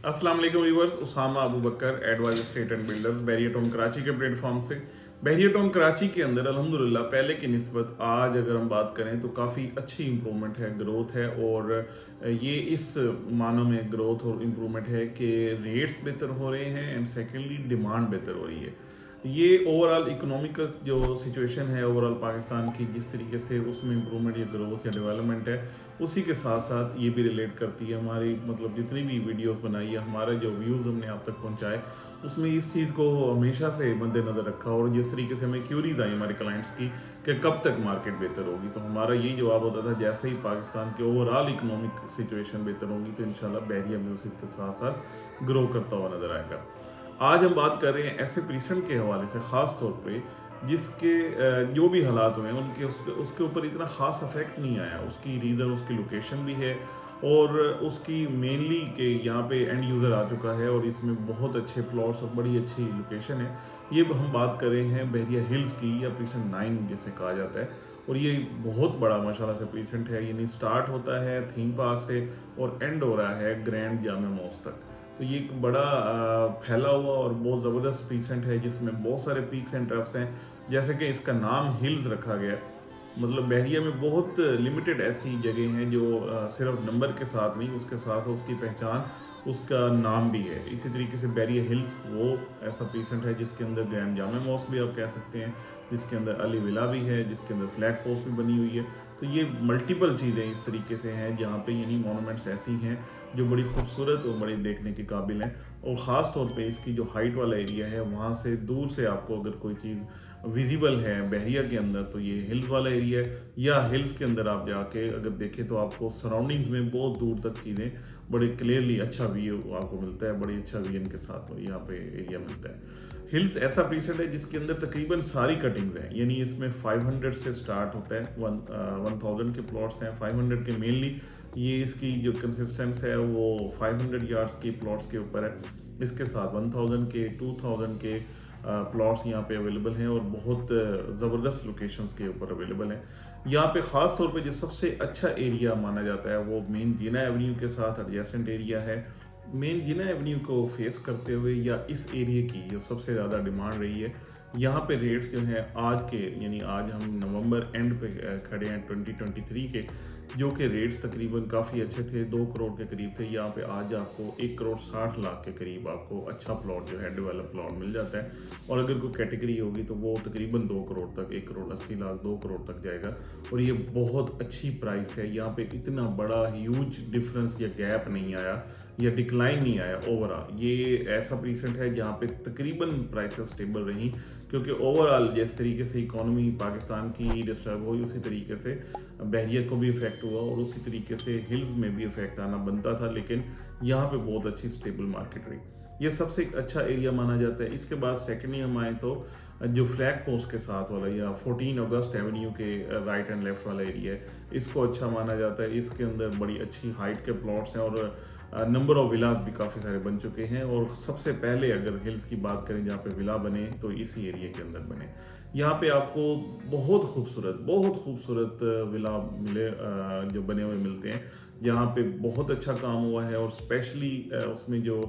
अस्सलाम वालेकुम viewers, Usama Abu Bakr advise state and builders Bahria Town Karachi के प्लेटफॉर्म से। बैरियर टाउन कराची के अंदर अल्हम्दुलिल्लाह पहले की निस्बत आज अगर हम बात करें तो काफ़ी अच्छी इम्प्रूवमेंट है, ग्रोथ है। और ये इस मानों में ग्रोथ और इम्प्रूवमेंट है कि रेट्स बेहतर हो रहे हैं एंड सेकेंडली डिमांड बेहतर हो रही है। ये ओवरऑल इकोनॉमिकल जो सिचुएशन है ओवरऑल पाकिस्तान की, जिस तरीके से उसमें इम्प्रूवमेंट या ग्रोथ या डेवलपमेंट है, उसी के साथ साथ ये भी रिलेट करती है हमारी, मतलब जितनी भी वीडियोस बनाई है, हमारा जो व्यूज़ हमने आप तक पहुंचाए, उसमें इस चीज़ को हमेशा से मद्देनज़र रखा। और जिस तरीके से हमें क्यूरीज आई हमारे क्लाइंट्स की कि कब तक मार्केट बेहतर होगी, तो हमारा यही जवाब होता था जैसे ही पाकिस्तान के ओवरऑल इकोनॉमिक सिचुएशन बेहतर होगी तो इंशाल्लाह बहरिया भी उसी के साथ साथ ग्रो करता हुआ नज़र आएगा। आज हम बात कर रहे हैं ऐसे पेशेंट के हवाले से, ख़ास तौर पे जिसके जो भी हालात हुए हैं उनके उसके उसके ऊपर इतना ख़ास इफेक्ट नहीं आया। उसकी रीज़न उसकी लोकेशन भी है, और उसकी मेनली के यहाँ पे एंड यूज़र आ चुका है और इसमें बहुत अच्छे प्लॉट्स और बड़ी अच्छी लोकेशन है। ये हम बात कर रहे हैं बहरिया हिल्स की, या पेशेंट 9 जिसे कहा जाता है। और ये बहुत बड़ा माशाल्लाह से पेशेंट है, यानी स्टार्ट होता है थीम पार्क से और एंड हो रहा है ग्रैंड जामे मॉस्क तक। तो ये एक बड़ा फैला हुआ और बहुत ज़बरदस्त पीसेंट है जिसमें बहुत सारे पीक्स एंड ट्रफ्स हैं। जैसे कि इसका नाम हिल्स रखा गया है, मतलब बहरिया में बहुत लिमिटेड ऐसी जगह हैं जो सिर्फ नंबर के साथ नहीं, उसके साथ उसकी पहचान, उसका नाम भी है। इसी तरीके से बैरिया हिल्स वो ऐसा पीसेंट है जिसके अंदर ग्रैंड जामे मॉस्क भी आप कह सकते हैं, जिसके अंदर अली विला भी है, जिसके अंदर फ्लैग पोस्ट भी बनी हुई है। तो ये मल्टीपल चीज़ें इस तरीके से हैं जहाँ पे यानी मोनूमेंट्स ऐसी हैं जो बड़ी खूबसूरत और बड़ी देखने के काबिल हैं। और ख़ास तौर पे इसकी जो हाइट वाला एरिया है, वहाँ से दूर से आपको अगर कोई चीज़ विजिबल है बहरिया के अंदर तो ये हिल्स वाला एरिया है। या हिल्स के अंदर आप जाके अगर देखें तो आपको सराउंडिंग्स में बहुत दूर तक चीज़ें बड़े क्लियरली अच्छा व्यू आपको मिलता है, बड़ी अच्छा विजन के साथ यहाँ पे एरिया मिलता है। हिल्स ऐसा प्रीसेट है जिसके अंदर तकरीबन सारी कटिंग्स हैं, यानी इसमें 500 से स्टार्ट होता है, 1000 के प्लॉट्स हैं, 500 के मेनली। ये इसकी जो कंसिस्टेंस है वो 500 यार्ड्स के प्लॉट्स के ऊपर है। इसके साथ 1000 के 2000 के प्लॉट्स यहाँ पे अवेलेबल हैं और बहुत ज़बरदस्त लोकेशंस के ऊपर अवेलेबल हैं। यहाँ पे ख़ास तौर पे जो सबसे अच्छा एरिया माना जाता है वो मेन जीना एवेन्यू के साथ एडजेसेंट एरिया है। मेन जीना एवेन्यू को फेस करते हुए या इस एरिया की जो सबसे ज़्यादा डिमांड रही है, यहाँ पे रेट्स जो हैं आज के, यानी आज हम नवंबर एंड पे खड़े हैं 2023 के, जो कि रेट्स तकरीबन काफ़ी अच्छे थे, 2 करोड़ के करीब थे। यहाँ पे आज आपको 1 करोड़ 60 लाख के करीब आपको अच्छा प्लॉट जो है डेवलप प्लॉट मिल जाता है। और अगर कोई कैटेगरी होगी तो वो तकरीबन 2 करोड़ तक, 1 करोड़ 80 लाख 2 करोड़ तक जाएगा। और ये बहुत अच्छी प्राइस है, यहाँ पे इतना बड़ा ह्यूज डिफरेंस या गैप नहीं आया या डिक्लाइन नहीं आया ओवरऑल। ये ऐसा प्रीसेंट है जहाँ पे तकरीबन प्राइसेस स्टेबल रहीं, क्योंकि ओवरऑल जिस तरीके से इकोनॉमी पाकिस्तान की डिस्टर्ब हुई उसी तरीके से बहरिया को भी इफेक्ट हुआ और उसी तरीके से हिल्स में भी इफेक्ट आना बनता था, लेकिन यहाँ पे बहुत अच्छी स्टेबल मार्केट रही। ये सबसे अच्छा एरिया माना जाता है। इसके बाद सेकेंडली हम आए तो जो फ्लैग पोस्ट के साथ वाला या 14 अगस्त एवेन्यू के राइट एंड लेफ्ट वाला एरिया है, इसको अच्छा माना जाता है। इसके अंदर बड़ी अच्छी हाइट के प्लॉट्स हैं और नंबर ऑफ विलास भी काफ़ी सारे बन चुके हैं। और सबसे पहले अगर हिल्स की बात करें जहाँ पे विला बने तो इसी एरिया के अंदर बने। यहाँ पे आपको बहुत खूबसूरत विला मिले, जो बने हुए मिलते हैं, जहाँ पे बहुत अच्छा काम हुआ है। और स्पेशली उसमें जो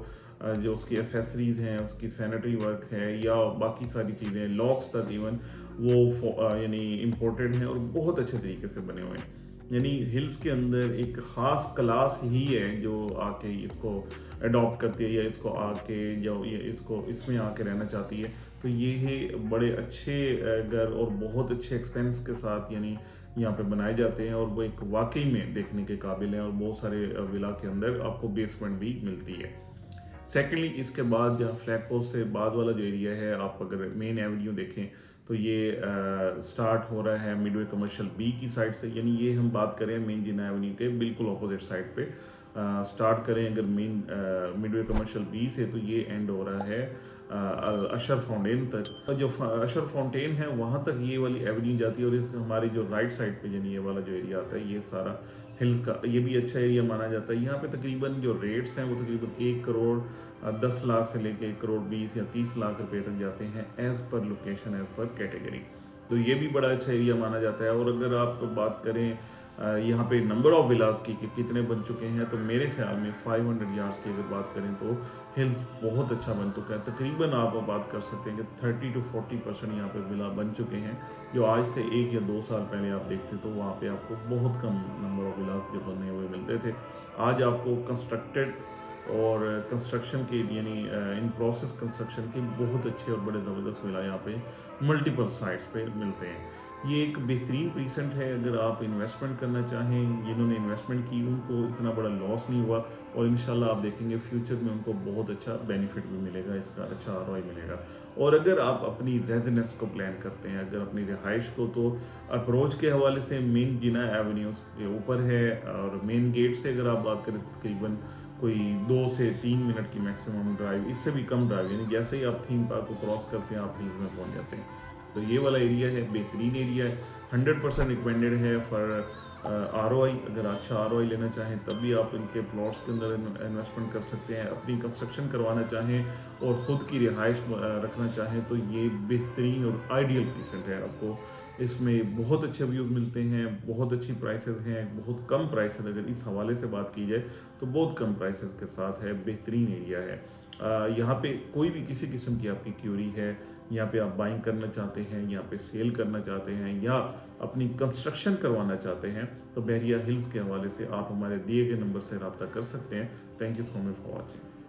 उसकी एसेसरीज हैं, उसकी सैनिटरी वर्क है या बाकी सारी चीज़ें, लॉक्स तक इवन वो यानी इम्पोर्टेड हैं और बहुत अच्छे तरीके से बने हुए हैं। यानी हिल्स के अंदर एक ख़ास क्लास ही है जो आके इसको अडॉप्ट करती है या इसको आके जो ये इसको इसमें आके रहना चाहती है। तो ये है बड़े अच्छे घर और बहुत अच्छे एक्सपेंस के साथ यानी यहाँ पे बनाए जाते हैं और वो एक वाकई में देखने के काबिल हैं। और बहुत सारे विला के अंदर आपको बेसमेंट भी मिलती है। सेकेंडली इसके बाद जहाँ फ्लैग पोस्ट से बाद वाला जो एरिया है, आप अगर मेन एवेन्यू देखें तो ये स्टार्ट हो रहा है मिडवे कमर्शियल बी की साइड से, यानी ये हम बात करें मेन जीना एवेन्यू के बिल्कुल अपोजिट साइड पे स्टार्ट करें अगर मेन मिडवे कमर्शियल बी से, तो ये एंड हो रहा है अशर फाउंटेन तक। जो अशर फाउंटेन है वहाँ तक ये वाली एवेन्यू जाती है। और इस हमारी जो राइट साइड पे यानी ये वाला जो एरिया आता है, ये सारा हिल्स का, ये भी अच्छा एरिया माना जाता है। यहाँ पे तकरीबन जो रेट्स हैं वो तकरीबन 1 करोड़ 10 लाख से लेके 1 करोड़ 20 या 30 लाख रुपए तक जाते हैं, as per location, as per category. तो ये भी बड़ा अच्छा एरिया माना जाता है। और अगर आप बात करें यहाँ पे नंबर ऑफ विलास की कि कितने बन चुके हैं, तो मेरे ख्याल में 500 यार्ड्स की अगर बात करें तो हिल्स बहुत अच्छा बन चुका है। तकरीबन आप बात कर सकते हैं कि 30 to 40% यहाँ पे विला बन चुके हैं, जो आज से 1 या 2 साल पहले आप देखते तो वहाँ पे आपको बहुत कम नंबर ऑफ विलास जो बने हुए मिलते थे। आज आपको कंस्ट्रक्टेड और कंस्ट्रक्शन के यानी इन प्रोसेस कंस्ट्रक्शन के बहुत अच्छे और बड़े ज़बरदस्त विला यहाँ पे मल्टीपल साइट्स पे मिलते हैं। ये एक बेहतरीन प्रीसेंट है अगर आप इन्वेस्टमेंट करना चाहें। जिन्होंने इन्वेस्टमेंट की उनको इतना बड़ा लॉस नहीं हुआ, और इंशाल्लाह आप देखेंगे फ्यूचर में उनको बहुत अच्छा बेनिफिट भी मिलेगा, इसका अच्छा आरओआई मिलेगा। और अगर आप अपनी रेजिडेंस को प्लान करते हैं, अगर अपनी रिहाइश को, तो अप्रोच के हवाले से मेन जिना एवेन्यूज़ के ऊपर है, और मेन गेट से अगर आप बात करें तकरीबन कोई 2 से 3 मिनट की मैक्सिमम ड्राइव, इससे भी कम ड्राइव, यानी जैसे ही आप थीम पार्क को क्रॉस करते हैं आप हिल्स में पहुंच जाते हैं। तो ये वाला एरिया है, बेहतरीन एरिया है, 100% रिकमेंडेड है फॉर आरओआई। अगर अच्छा आरओआई लेना चाहें तब भी आप इनके प्लॉट्स के अंदर इन्वेस्टमेंट कर सकते हैं। अपनी कंस्ट्रक्शन करवाना चाहें और ख़ुद की रिहाइश रखना चाहें तो ये बेहतरीन और आइडियल प्लेसेंट है। आपको इसमें बहुत अच्छे व्यूज़ मिलते हैं, बहुत अच्छी प्राइसेस हैं, बहुत कम प्राइसेस, अगर इस हवाले से बात की जाए तो बहुत कम प्राइसेस के साथ है, बेहतरीन एरिया है। यहाँ पे कोई भी किसी किस्म की आपकी क्यूरी है, यहाँ पे आप बाइंग करना चाहते हैं, यहाँ पे सेल करना चाहते हैं, या अपनी कंस्ट्रक्शन करवाना चाहते हैं, तो बहरिया हिल्स के हवाले से आप हमारे दिए गए नंबर से रब्ता कर सकते हैं। Thank you so much for watching.